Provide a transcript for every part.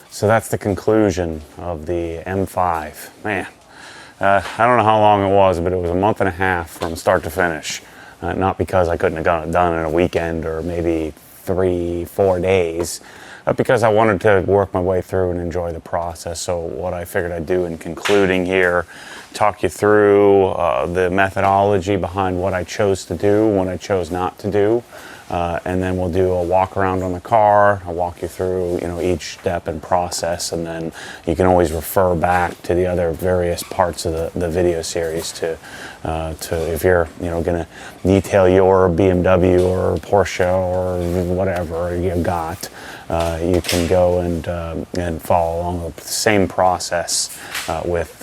So that's the conclusion of the M5. Man, I don't know how long it was, but it was a month and a half from start to finish. Not because I couldn't have gotten it done in a weekend or maybe 3-4 days, but because I wanted to work my way through and enjoy the process. So what I figured I'd do in concluding here, talk you through the methodology behind what I chose to do, what I chose not to do. And then we'll do a walk around on the car. I'll walk you through, each step and process, and then you can always refer back to the other various parts of the video series to if you're, going to detail your BMW or Porsche or whatever you got. You can go and follow along the same process with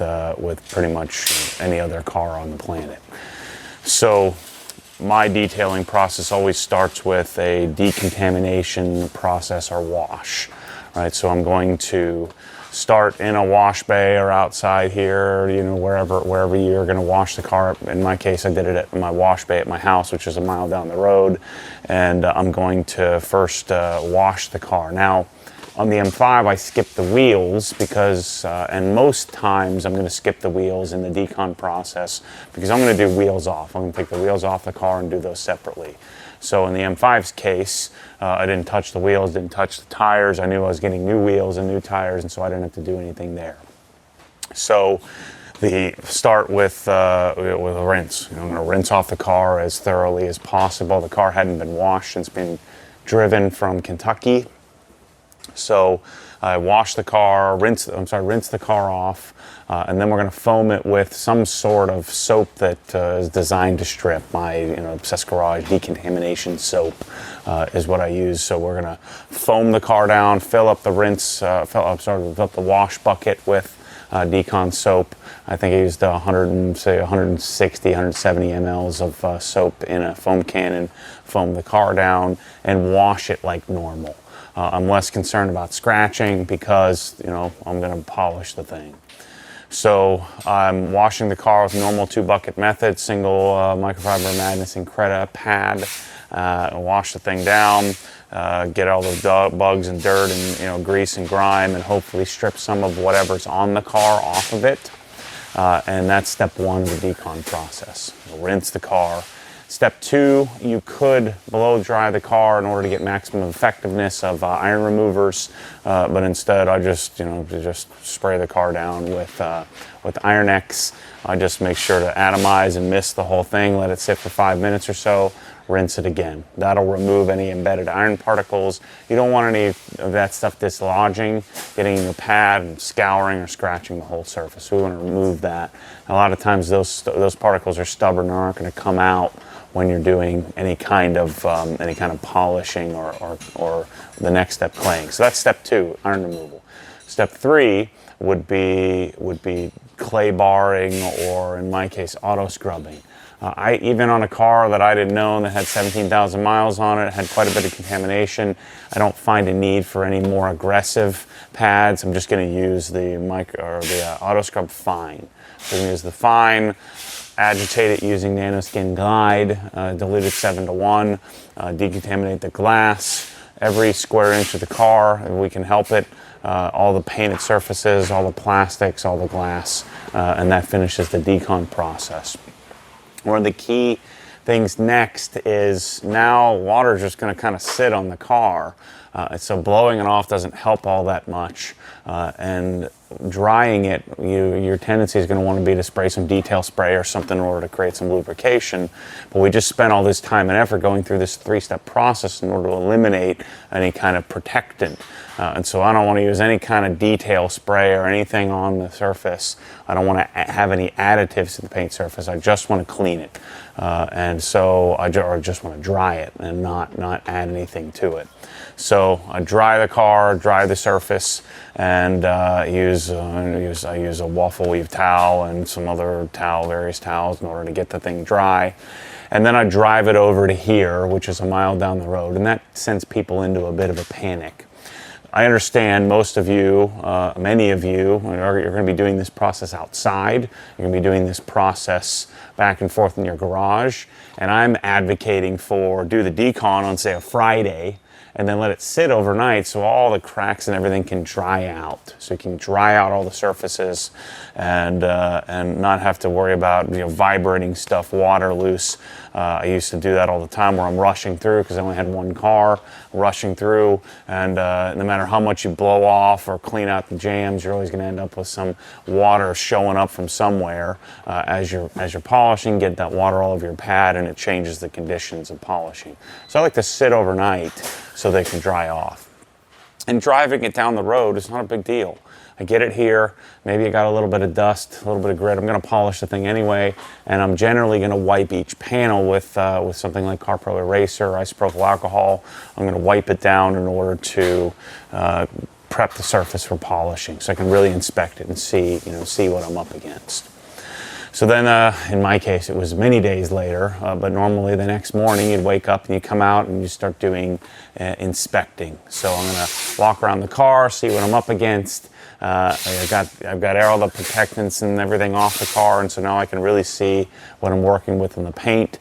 pretty much any other car on the planet. So my detailing process always starts with a decontamination process or wash, right? So I'm going to start in a wash bay or outside here, wherever you're going to wash the car. In my case, I did it at my wash bay at my house, which is a mile down the road, and I'm going to first wash the car. Now, on the M5, I skip the wheels because, and most times I'm going to skip the wheels in the decon process because I'm going to do wheels off. I'm going to take the wheels off the car and do those separately. So in the M5's case, I didn't touch the wheels, didn't touch the tires. I knew I was getting new wheels and new tires, and so I didn't have to do anything there. So start with a rinse. I'm going to rinse off the car as thoroughly as possible. The car hadn't been washed since being driven from Kentucky. So I wash the car, rinse the car off, and then we're going to foam it with some sort of soap that is designed to strip. My Obsessed Garage Decontamination soap is what I use. So we're going to foam the car down, fill up the fill up the wash bucket with Decon soap. I think I used 160, 170 mLs of soap in a foam cannon, foam the car down, and wash it like normal. I'm less concerned about scratching because, I'm going to polish the thing. So I'm washing the car with normal 2-bucket method, single microfiber Madness Increta pad. Wash the thing down, get all the bugs and dirt and grease and grime, and hopefully strip some of whatever's on the car off of it. And that's step 1 of the decon process. Rinse the car. Step 2, you could blow dry the car in order to get maximum effectiveness of iron removers, but instead I just spray the car down with Iron X. I just make sure to atomize and mist the whole thing, let it sit for 5 minutes or so, rinse it again. That'll remove any embedded iron particles. You don't want any of that stuff dislodging, getting in your pad and scouring or scratching the whole surface. So we want to remove that. A lot of times those particles are stubborn and aren't going to come out when you're doing any kind of polishing or the next step, claying. So that's step 2, iron removal. Step 3 would be clay barring, or in my case, auto scrubbing. Even on a car that I didn't know that had 17,000 miles on it, had quite a bit of contamination, I don't find a need for any more aggressive pads. I'm just going to use the auto scrub fine. So I'm going to use the fine, agitate it using Nanoskin Glide, diluted 7:1, decontaminate the glass, every square inch of the car if we can help it, all the painted surfaces, all the plastics, all the glass, and that finishes the decon process. One of the key things next is now water is just going to kind of sit on the car. So blowing it off doesn't help all that much. And drying it, your tendency is going to want to be to spray some detail spray or something in order to create some lubrication. But we just spent all this time and effort going through this 3-step process in order to eliminate any kind of protectant. And so I don't want to use any kind of detail spray or anything on the surface. I don't want to have any additives to the paint surface. I just want to clean it. And so I just want to dry it and not add anything to it. So I dry the car, dry the surface, and I use a waffle weave towel and some other various towels in order to get the thing dry. And then I drive it over to here, which is a mile down the road, and that sends people into a bit of a panic. I understand most of you, many of you, you're going to be doing this process outside. You're going to be doing this process back and forth in your garage. And I'm advocating for do the decon on, say, a Friday, and then let it sit overnight so all the cracks and everything can dry out. So you can dry out all the surfaces and not have to worry about, you know, vibrating stuff, water loose. I used to do that all the time where I'm rushing through because I only had one car, rushing through, and no matter how much you blow off or clean out the jams, you're always going to end up with some water showing up from somewhere as you're polishing. Get that water all over your pad, and it changes the conditions of polishing. So I like to sit overnight so they can dry off. And driving it down the road is not a big deal. I get it here, maybe I got a little bit of dust, a little bit of grit. I'm going to polish the thing anyway, and I'm generally going to wipe each panel with something like CarPro Eraser or isopropyl alcohol. I'm going to wipe it down in order to prep the surface for polishing, so I can really inspect it and see what I'm up against. So then, in my case, it was many days later, but normally the next morning you'd wake up and you come out and you start doing inspecting. So I'm going to walk around the car, see what I'm up against. I've got all the protectants and everything off the car, and so now I can really see what I'm working with in the paint.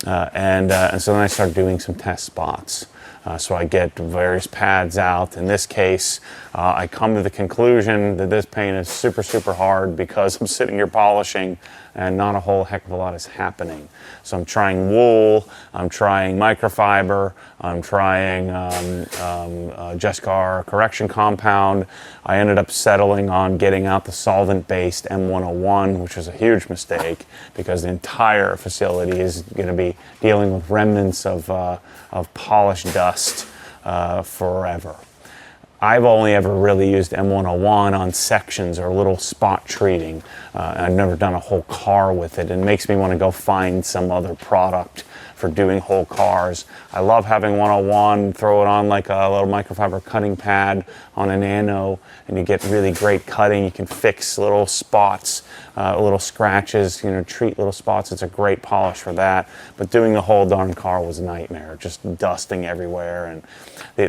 And so then I start doing some test spots. So I get various pads out. In this case, I come to the conclusion that this paint is super, super hard because I'm sitting here polishing and not a whole heck of a lot is happening. So I'm trying wool, I'm trying microfiber, I'm trying Jescar correction compound. I ended up settling on getting out the solvent-based M101, which was a huge mistake because the entire facility is going to be dealing with remnants of polished dust forever. I've only ever really used M101 on sections or little spot treating. I've never done a whole car with it. It makes me want to go find some other product for doing whole cars. I love having 101, throw it on like a little microfiber cutting pad on a Nano, and you get really great cutting. You can fix little spots, little scratches, treat little spots. It's a great polish for that. But doing the whole darn car was a nightmare, just dusting everywhere. And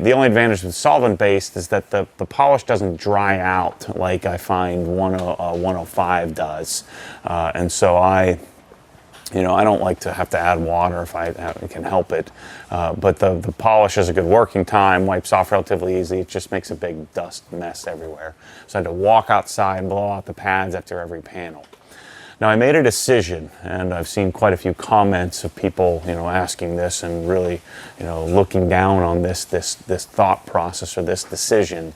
the only advantage with solvent-based is that the polish doesn't dry out like I find 105 does. And so I don't like to have to add water if I can help it. But the polish has a good working time, wipes off relatively easy. It just makes a big dust mess everywhere. So I had to walk outside and blow out the pads after every panel. Now I made a decision, and I've seen quite a few comments of people, asking this and really, looking down on this thought process or this decision.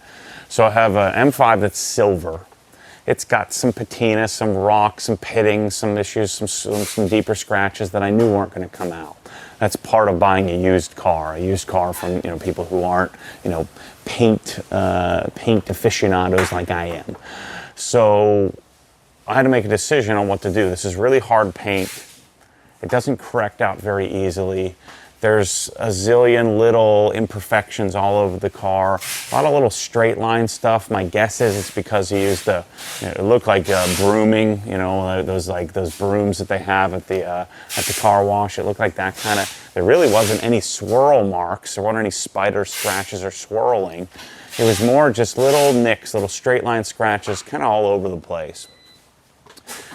So I have an M5 that's silver. It's got some patina, some rock, some pitting, some issues, some deeper scratches that I knew weren't going to come out. That's part of buying a used car from people who aren't paint aficionados like I am. So I had to make a decision on what to do. This is really hard paint. It doesn't correct out very easily. There's a zillion little imperfections all over the car. A lot of little straight line stuff. My guess is it's because he used it looked like brooming, those brooms that they have at the car wash. It looked like that kind of. There really wasn't any swirl marks. There weren't any spider scratches or swirling. It was more just little nicks, little straight line scratches, kind of all over the place.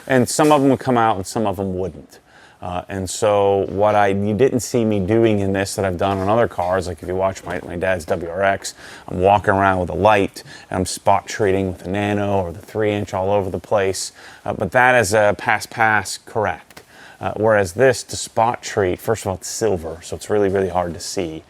And some of them would come out and some of them wouldn't. And so you didn't see me doing in this that I've done on other cars, like if you watch my dad's WRX, I'm walking around with a light and I'm spot treating with a Nano or the 3-inch all over the place. But that is a pass correct. Whereas this, to spot treat, first of all, it's silver, so it's really, really hard to see.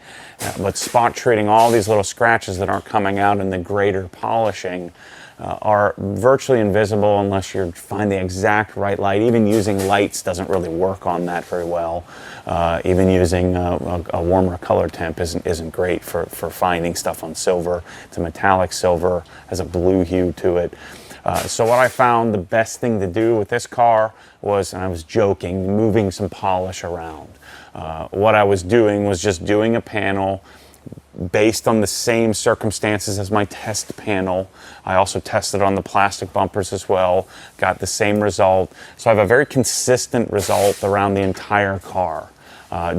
But spot treating all these little scratches that aren't coming out in the greater polishing are virtually invisible unless you find the exact right light. Even using lights doesn't really work on that very well. Even using a warmer color temp isn't great for finding stuff on silver. It's a metallic silver, has a blue hue to it. So what I found the best thing to do with this car was, and I was joking, moving some polish around. What I was doing was just doing a panel based on the same circumstances as my test panel. I also tested on the plastic bumpers as well, got the same result. So I have a very consistent result around the entire car.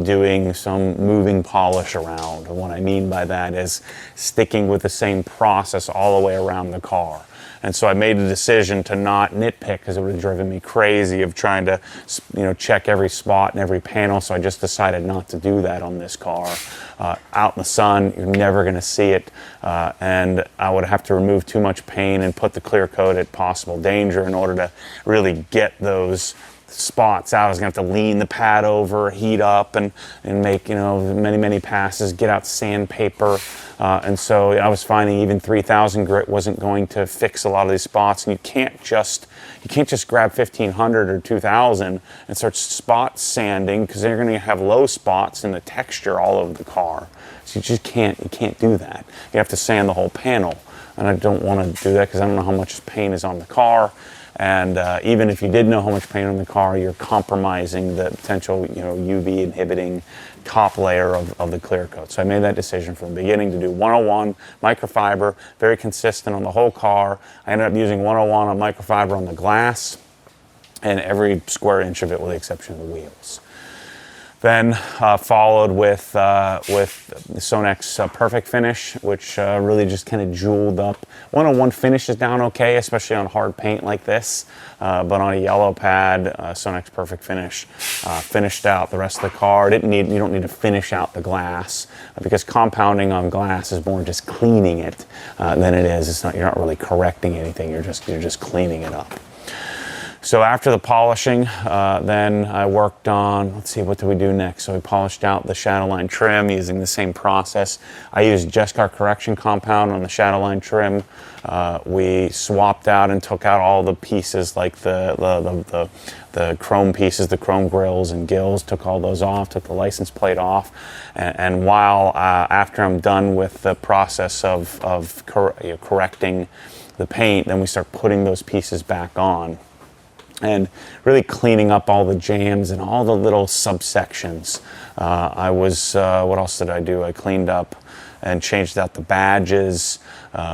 doing some moving polish around. And what I mean by that is sticking with the same process all the way around the car. And so I made a decision to not nitpick, because it would have driven me crazy of trying to, check every spot and every panel. So I just decided not to do that on this car. Out in the sun, you're never going to see it. And I would have to remove too much paint and put the clear coat at possible danger in order to really get those spots out. I was going to have to lean the pad over, heat up, and make, many passes, get out sandpaper. And so I was finding even 3000 grit wasn't going to fix a lot of these spots. And you can't just grab 1500 or 2000 and start spot sanding, because they're going to have low spots in the texture all over the car. So you just can't do that. You have to sand the whole panel. And I don't want to do that, because I don't know how much paint is on the car. And even if you did know how much paint on the car, you're compromising the potential, UV inhibiting top layer of the clear coat. So I made that decision from the beginning to do 101 microfiber, very consistent on the whole car. I ended up using 101 on microfiber on the glass and every square inch of it, with the exception of the wheels. Then followed with Sonex Perfect Finish, which really just kind of jeweled up. 101 finishes down okay, especially on hard paint like this. But on a yellow pad, Sonex Perfect Finish finished out the rest of the car. You don't need to finish out the glass, because compounding on glass is more just cleaning it than it is. You're not really correcting anything. You're just cleaning it up. So after the polishing, then I worked on, let's see, what did we do next? So we polished out the shadowline trim using the same process. I used Jescar correction compound on the shadowline trim. We swapped out and took out all the pieces, like the chrome pieces, the chrome grills and gills, took all those off, took the license plate off. And while, after I'm done with the process of correcting the paint, then we start putting those pieces back on. And really cleaning up all the jams and all the little subsections. What else did I do? I cleaned up and changed out the badges.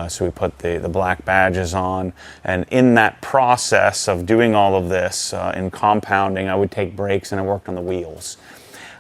So we put the black badges on. And in that process of doing all of this, in compounding, I would take breaks and I worked on the wheels.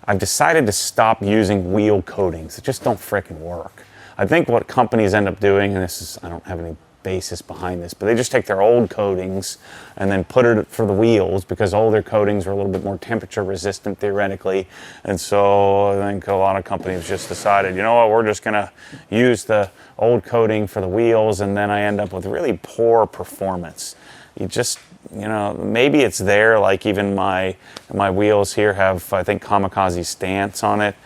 I've decided to stop using wheel coatings. It just don't frickin' work. I think what companies end up doing, and I don't have any basis behind this, but they just take their old coatings and then put it for the wheels, because older coatings are a little bit more temperature resistant theoretically. And so I think a lot of companies just decided, you know what, we're just gonna use the old coating for the wheels, and then I end up with really poor performance. Maybe it's there, like even my wheels here have, I think, Kamikaze Stance on it.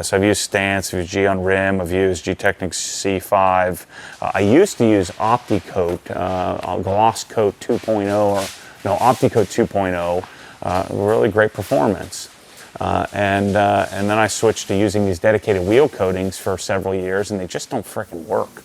So I've used Stance, I've used G on rim, I've used G-Technics C5. I used to use OptiCoat, Gloss Coat 2.0, OptiCoat 2.0, really great performance. And then I switched to using these dedicated wheel coatings for several years, and they just don't frickin' work.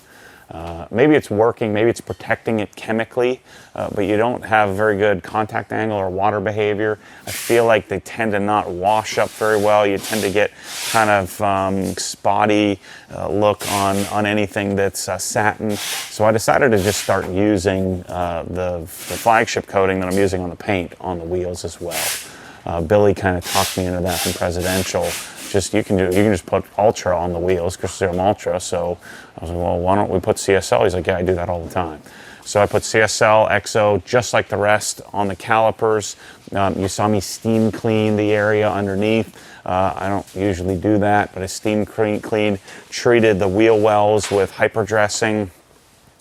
Maybe it's working, maybe it's protecting it chemically, but you don't have very good contact angle or water behavior. I feel like they tend to not wash up very well. You tend to get kind of spotty look on anything that's satin. So I decided to just start using the flagship coating that I'm using on the paint on the wheels as well. Billy kind of talked me into that from Presidential. You can just put Ultra on the wheels, Crystal Serum Ultra. So I was like, well, why don't we put CSL? He's like, yeah, I do that all the time. So I put CSL, XO, just like the rest on the calipers. You saw me steam clean the area underneath. I don't usually do that, but I steam cleaned, treated the wheel wells with hyper dressing,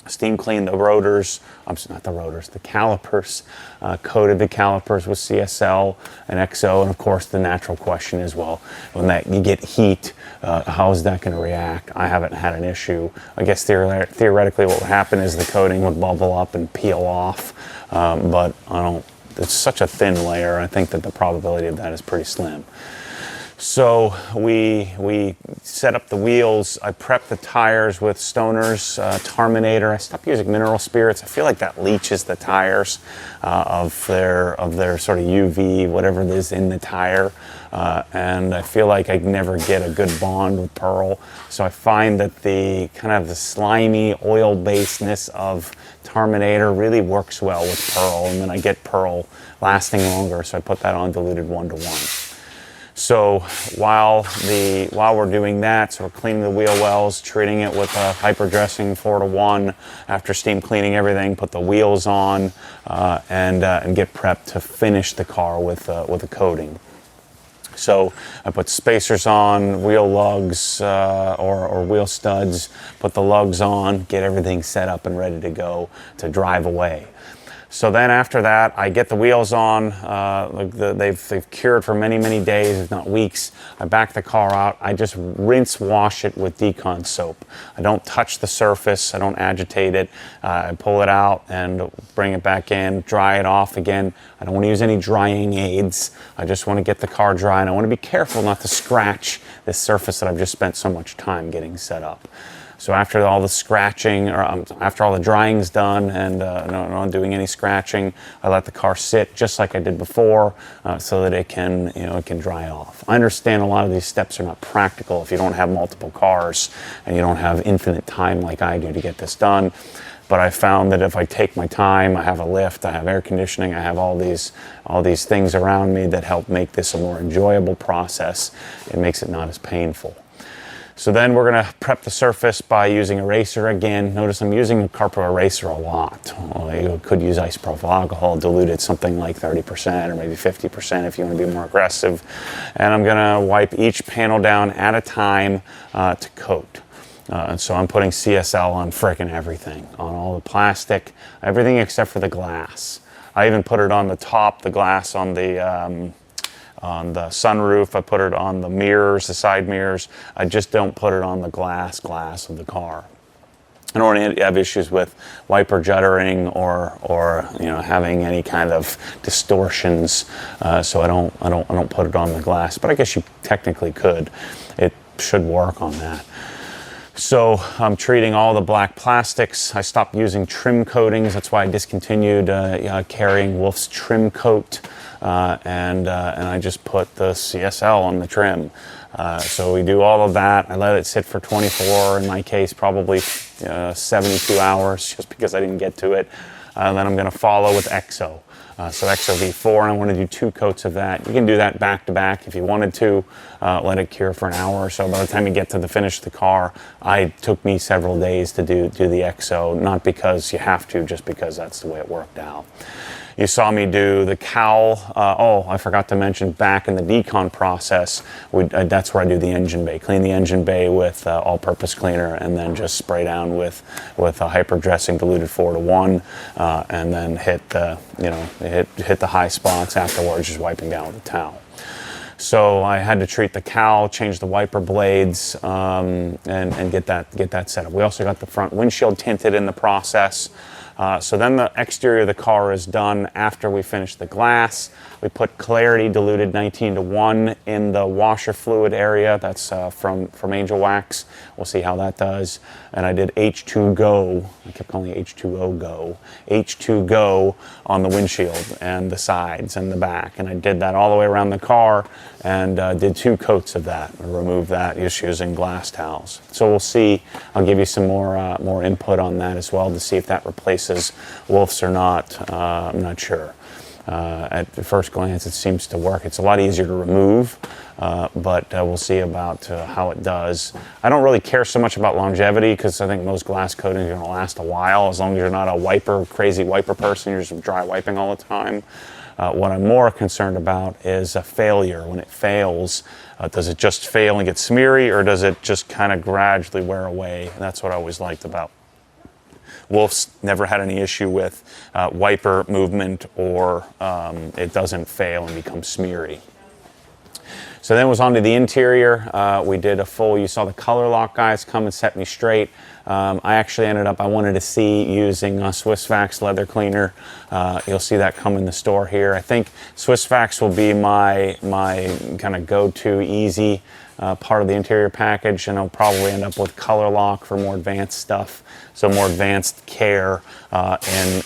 steam cleaned the rotors, the calipers, coated the calipers with CSL and XO, and of course the natural question is, well, when you get heat, how is that going to react? I haven't had an issue. I guess theoretically what would happen is the coating would bubble up and peel off, but it's such a thin layer, I think that the probability of that is pretty slim. So we set up the wheels. I prepped the tires with Stoner's Terminator. I stopped using mineral spirits. I feel like that leaches the tires of their sort of UV, whatever it is in the tire. And I feel like I never get a good bond with Pearl. So I find that the kind of the slimy oil basedness of Terminator really works well with Pearl. And then I get Pearl lasting longer. So I put that on diluted 1-to-1. So while we're doing that, so we're cleaning the wheel wells, treating it with a hyper dressing 4-to-1. After steam cleaning everything, put the wheels on and get prepped to finish the car with a coating. So I put spacers on, wheel lugs or wheel studs, put the lugs on, get everything set up and ready to go to drive away. So then after that, I get the wheels on. They've cured for many, many days, if not weeks. I back the car out. I just rinse wash it with Decon soap. I don't touch the surface. I don't agitate it. I pull it out and bring it back in, dry it off again. I don't want to use any drying aids. I just want to get the car dry, and I want to be careful not to scratch this surface that I've just spent so much time getting set up. So after all the scratching, or after all the drying's done and not doing any scratching, I let the car sit just like I did before so that it can dry off. I understand a lot of these steps are not practical if you don't have multiple cars and you don't have infinite time like I do to get this done. But I found that if I take my time, I have a lift, I have air conditioning, I have all these things around me that help make this a more enjoyable process. It makes it not as painful. So then we're going to prep the surface by using eraser again. Notice I'm using Carpro eraser a lot. You could use isopropyl alcohol, diluted something like 30% or maybe 50% if you want to be more aggressive. And I'm going to wipe each panel down at a time to coat. And so I'm putting CSL on frickin' everything, on all the plastic, everything except for the glass. I even put it on the top, the glass on the sunroof. I put it on the mirrors, the side mirrors. I just don't put it on the glass of the car. I don't want to have issues with wiper juddering or having any kind of distortions. So I don't put it on the glass. But I guess you technically could. It should work on that. So I'm treating all the black plastics. I stopped using trim coatings. That's why I discontinued carrying Wolf's trim coat. And I just put the CSL on the trim. So we do all of that. I let it sit for 24, in my case, probably 72 hours, just because I didn't get to it. Then I'm going to follow with EXO. So EXO V4, and I want to do 2 coats of that. You can do that back to back if you wanted to. Let it cure for an hour or so. By the time you get to the finish of the car, it took me several days to do the EXO, not because you have to, just because that's the way it worked out. You saw me do the cowl. I forgot to mention, back in the decon process, that's where I do the engine bay. Clean the engine bay with all-purpose cleaner, and then just spray down with a hyper dressing diluted 4-to-1, and then hit the high spots afterwards, just wiping down with a towel. So I had to treat the cowl, change the wiper blades, and get that set up. We also got the front windshield tinted in the process. So then the exterior of the car is done after we finish the glass. We put Clarity diluted 19-to-1 in the washer fluid area. That's from Angel Wax. We'll see how that does. And I did H2 Go. I kept calling it H2O Go. H2 Go on the windshield and the sides and the back. And I did that all the way around the car and did 2 coats of that. I removed that just using glass towels. So we'll see. I'll give you some more input on that as well to see if that replaces Wolf's or not. I'm not sure. At first glance, it seems to work. It's a lot easier to remove, but we'll see about how it does. I don't really care so much about longevity because I think most glass coatings are going to last a while as long as you're not a crazy wiper person. You're just dry wiping all the time. What I'm more concerned about is a failure. When it fails, does it just fail and get smeary, or does it just kind of gradually wear away? And that's what I always liked about Wolf's. Never had any issue with wiper movement, or it doesn't fail and become smeary. So then it was onto the interior. We did a full, you saw the color lock guys come and set me straight. I actually I wanted to see using Swiss Vax leather cleaner. You'll see that come in the store here. I think Swiss Vax will be my kind of go-to easy part of the interior package, and I'll probably end up with color lock for more advanced stuff, so more advanced care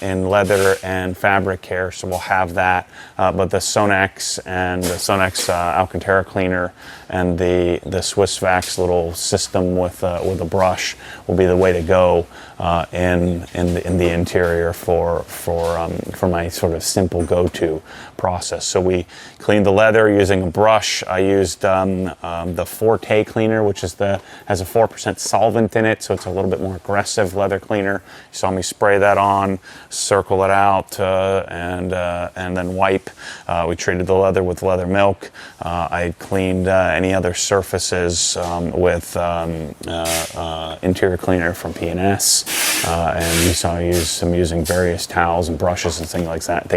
in leather and fabric care, so we'll have that. But the Sonex and the Sonex Alcantara cleaner and the Swiss Vax little system with a brush will be the way to go in the interior for my sort of simple go-to process. So we cleaned the leather using a brush. I used the Forte cleaner, which has a 4% solvent in it, so it's a little bit more aggressive leather cleaner. You saw me spray that on, circle it out, and then wipe. We treated the leather with leather milk. I cleaned any other surfaces with interior cleaner from P&S, and you saw me using various towels and brushes and things like that.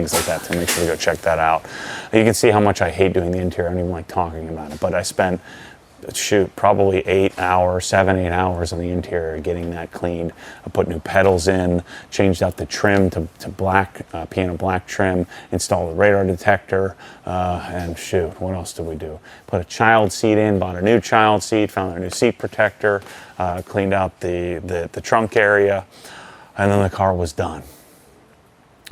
So make sure to go check that out. You can see how much I hate doing the interior. I don't even like talking about it, but I spent probably 8 hours, 7-8 hours on the interior getting that cleaned. I put new pedals in, changed out the trim to black, piano black trim, installed a radar detector, and what else did we do? Put a child seat in, bought a new child seat, found a new seat protector, cleaned out the trunk area, and then the car was done.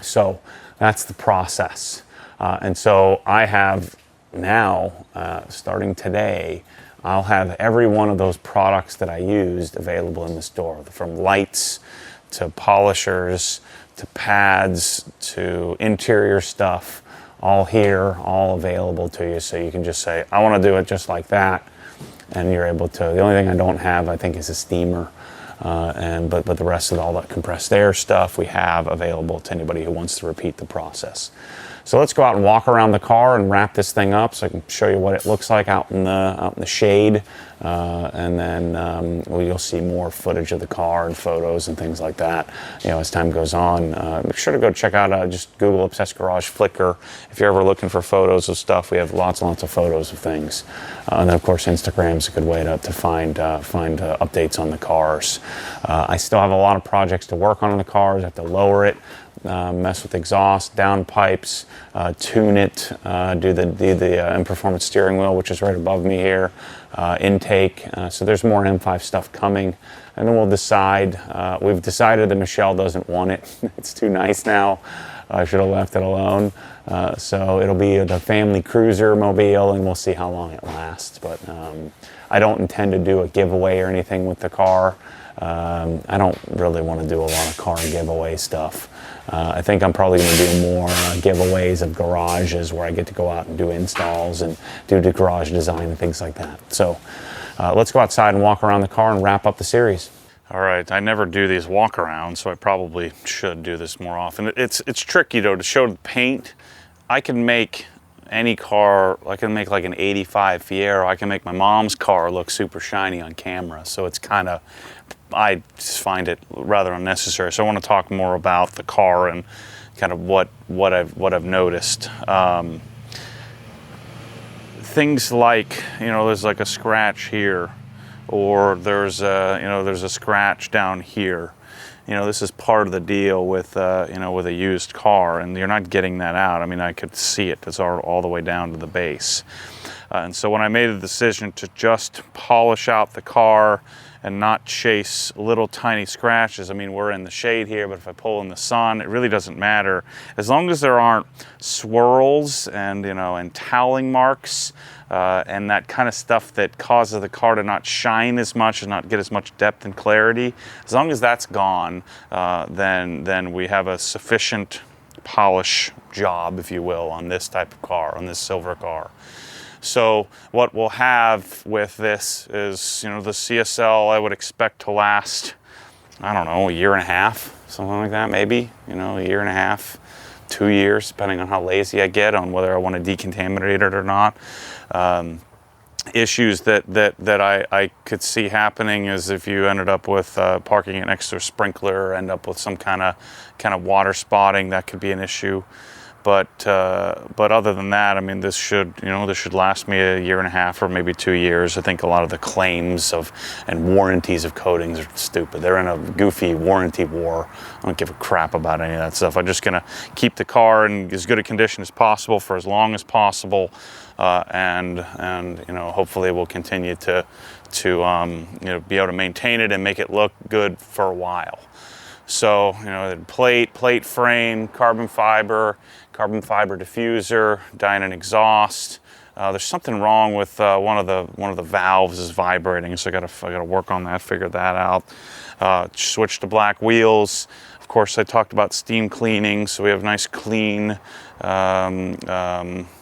So that's the process. And so I have now, starting today, I'll have every one of those products that I used available in the store, from lights to polishers to pads to interior stuff, all here, all available to you. So you can just say, I want to do it just like that, and you're able to. The only thing I don't have, I think, is a steamer. But the rest of all that compressed air stuff we have available to anybody who wants to repeat the process. So let's go out and walk around the car and wrap this thing up so I can show you what it looks like out in the shade, and then you'll see more footage of the car and photos and things like that, as time goes on. Make sure to go check out, just Google Obsessed Garage Flickr. If you're ever looking for photos of stuff, we have lots and lots of photos of things. And then of course Instagram is a good way to find updates on the cars. I still have a lot of projects to work on in the cars. I have to lower it, mess with exhaust, downpipes, tune it, do the M-Performance steering wheel, which is right above me here, intake. So there's more M5 stuff coming, and then we'll decide. We've decided that Michelle doesn't want it. It's too nice now. I should have left it alone. So it'll be the family cruiser mobile, and we'll see how long it lasts. But I don't intend to do a giveaway or anything with the car. I don't really want to do a lot of car giveaway stuff. I think I'm probably going to do more giveaways of garages where I get to go out and do installs and do the garage design and things like that. So let's go outside and walk around the car and wrap up the series. All right, I never do these walk arounds, so I probably should do this more often. It's tricky though to show the paint. I can make any car. I can make like an 85 Fiero. I can make my mom's car look super shiny on camera. So it's kind of, I just find it rather unnecessary. So I want to talk more about the car and kind of what I've noticed. Things like, there's like a scratch here, or there's a scratch down here. This is part of the deal with with a used car, and you're not getting that out. I mean, I could see it. It's all the way down to the base. And so when I made the decision to just polish out the car and not chase little tiny scratches. I mean, we're in the shade here, but if I pull in the sun, it really doesn't matter. As long as there aren't swirls and, and toweling marks, and that kind of stuff that causes the car to not shine as much and not get as much depth and clarity, as long as that's gone, then we have a sufficient polish job, if you will, on this type of car, on this silver car. So what we'll have with this is, the CSL I would expect to last, I don't know, a year and a half, something like that, maybe, a year and a half, 2 years, depending on how lazy I get on whether I want to decontaminate it or not. Issues that I could see happening is if you ended up with parking it next to a sprinkler, end up with some kind of water spotting, that could be an issue. But other than that, I mean, this should last me a year and a half or maybe 2 years. I think a lot of the claims and warranties of coatings are stupid. They're in a goofy warranty war. I don't give a crap about any of that stuff. I'm just gonna keep the car in as good a condition as possible for as long as possible, and hopefully we'll continue to be able to maintain it and make it look good for a while. So, plate frame, carbon fiber diffuser, Dynon exhaust. There's something wrong with one of the valves is vibrating, so I gotta work on that, figure that out. Switch to black wheels. Of course, I talked about steam cleaning, so we have nice clean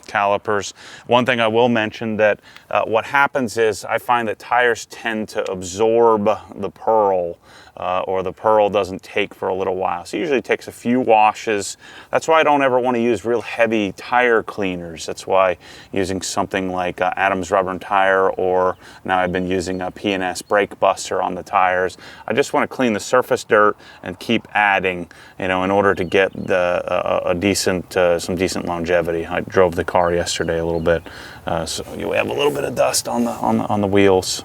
calipers. One thing I will mention that what happens is I find that tires tend to absorb the pearl, or the pearl doesn't take for a little while. So it usually takes a few washes. That's why I don't ever want to use real heavy tire cleaners. That's why using something like Adams Rubber and Tire, or now I've been using a P&S Brake Buster on the tires. I just want to clean the surface dirt and keep adding, in order to get some decent longevity. I drove the car yesterday a little bit, so you have a little bit of dust on the wheels,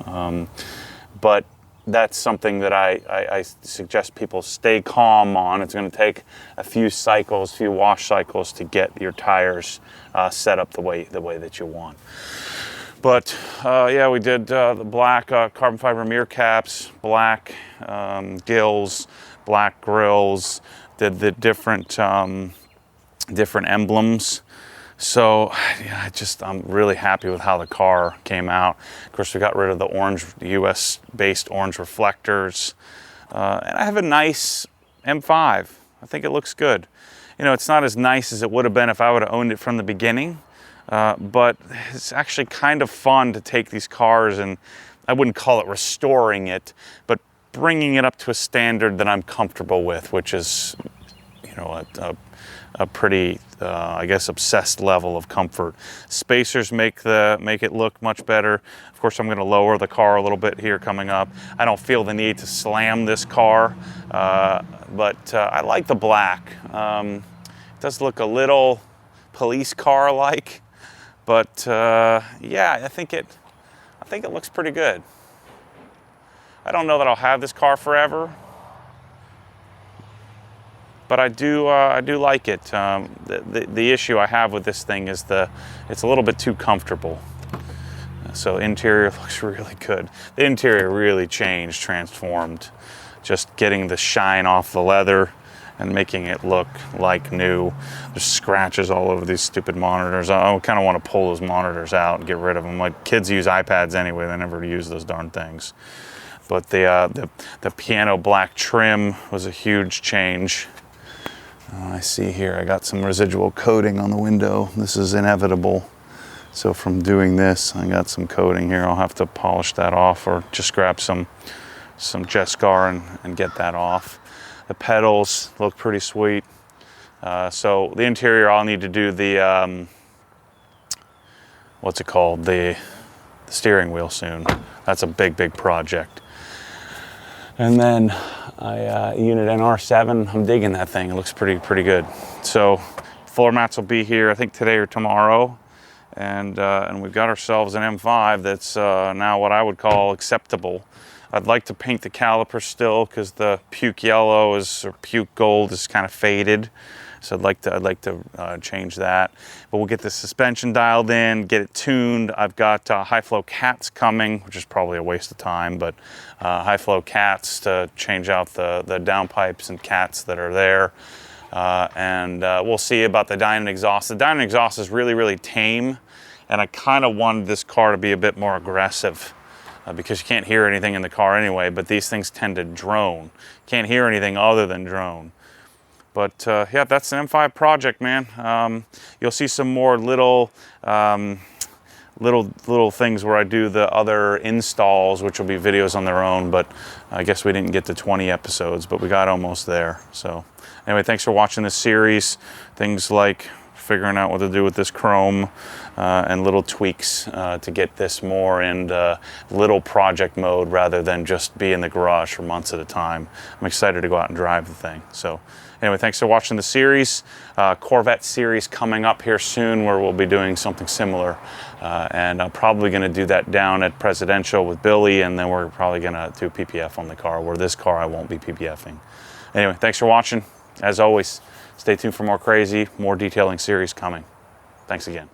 but that's something that I suggest people stay calm on. It's going to take a few wash cycles to get your tires set up the way that you want. But yeah, we did the black carbon fiber mirror caps, black gills, black grills, did the different emblems. So yeah, I'm really happy with how the car came out. Of course, we got rid of the US-based orange reflectors. And I have a nice M5. I think it looks good. It's not as nice as it would have been if I would have owned it from the beginning. But it's actually kind of fun to take these cars, and I wouldn't call it restoring it, but bringing it up to a standard that I'm comfortable with, which is, a pretty, I guess, obsessed level of comfort. Spacers make it look much better. Of course, I'm going to lower the car a little bit here coming up. I don't feel the need to slam this car, but I like the black. It does look a little police car-like, but yeah, I think it looks pretty good. I don't know that I'll have this car forever, but I do like it. The issue I have with this thing is it's a little bit too comfortable. So interior looks really good. The interior really transformed. Just getting the shine off the leather and making it look like new. There's scratches all over these stupid monitors. I kind of want to pull those monitors out and get rid of them. My kids use iPads anyway. They never use those darn things. But the piano black trim was a huge change. I see here I got some residual coating on the window. This is inevitable. So from doing this, I got some coating here. I'll have to polish that off, or just grab some Jescar and get that off. The pedals look pretty sweet. So the interior, I'll need to do the what's it called? The steering wheel soon. That's a big project. And then unit NR7, I'm digging that thing. It looks pretty good. So floor mats will be here, I think today or tomorrow. And we've got ourselves an M5 that's now what I would call acceptable. I'd like to paint the caliper still, because the puke yellow or puke gold is kind of faded. So I'd like to change that. But we'll get the suspension dialed in, get it tuned. I've got high flow cats coming, which is probably a waste of time, but high flow cats to change out the downpipes and cats that are there. And we'll see about the Dynon exhaust. The Dynon exhaust is really tame, and I kind of wanted this car to be a bit more aggressive. Because you can't hear anything in the car anyway, but these things tend to drone. Can't hear anything other than drone. But yeah, that's an M5 project, man. You'll see some more little things where I do the other installs, which will be videos on their own, but I guess we didn't get to 20 episodes, but we got almost there. So anyway, thanks for watching this series. Things like figuring out what to do with this chrome and little tweaks to get this more in little project mode rather than just be in the garage for months at a time. I'm excited to go out and drive the thing. So anyway, thanks for watching the series. Corvette series coming up here soon where we'll be doing something similar. And I'm probably going to do that down at Presidential with Billy, and then we're probably going to do PPF on the car, where this car I won't be PPFing. Anyway, thanks for watching. As always, stay tuned for more crazy, more detailing series coming. Thanks again.